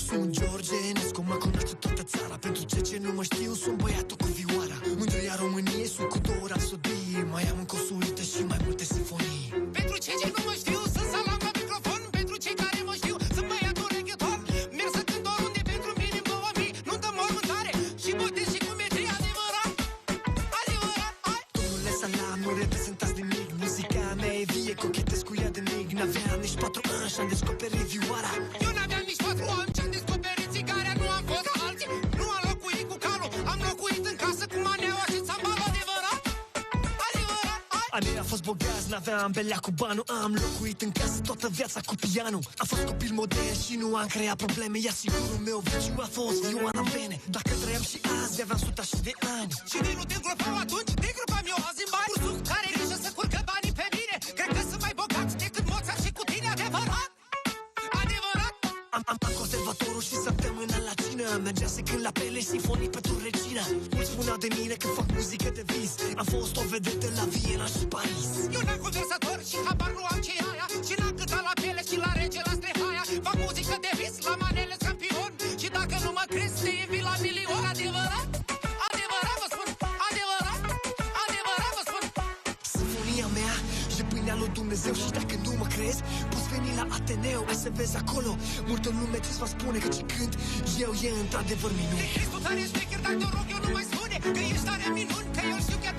Sunt George Enescu, mă cunoaște toată țara. Pentru ce nu mă știu, sunt băiatul cu vioara. Mândria României, sunt cu 2 rapsodii. Mai am încă o suită și mai multe simfonii. Pentru cei ce nu mă știu, sunt Salam la microfon. Pentru cei care mă știu, sunt băiatul reggaeton. Merg să cânt oriunde pentru minim 2000. Nu dăm mormântare și botez și cum e de adevărat. Adevărat, hai! Domnule Salam, nu reprezentați nimic. Muzica mea e vie, cochetez cu ea de mic. N-aveam nici 4 ani și-am descoperit vioara. Eu n-aveam nici 4 ani ce-am descoperit țigarea. Nu am fost ca alții, nu am locuit cu calul. Am locuit în casă cu maneaua și țambalul. Adevărat, adevărat, hai! Anii a fost bogați, n-aveam belea cu banul. Am locuit în casă toată viața cu pianul. Am fost copil modern și nu am creat probleme. Iar sigurul meu viciu a fost vioara în vene. Dacă trăiam și azi, aveam 100 și de ani. Și de nu te îngropau atunci, te îngropam eu azi în bani. Cursul care grijă să curcă banii pe mine. Cred că sunt mai bogați decât Mozart și cu tine. Adevărat, adevărat. Am conservatorul și săptămâna la cină. Mergea să cânt la pele simfonii pentru regina. Mulți spuneau de mine că fac muzică de vis. Am fost o vedetă la Viena și Paris. Eu n-am conversator și habar nu am ce aia. Și n-am cântat la pele și la rege la strehaia. Fac muzică de vis, la manele campion. Și dacă nu mă crezi, te invit la milion. Adevărat, adevărat vă spun. Adevărat, adevărat vă spun. Sinfonia mea e pâinea lui Dumnezeu. Și dacă nu mă crezi, poți veni la Ateneu. Ai să vezi acolo, multă lume ți va spune că ce cânt eu e într-adevăr minuni. Te crezi tu tare șmecher, dar te rog eu nu mai spune că ești tare minuni, că eu știu chiar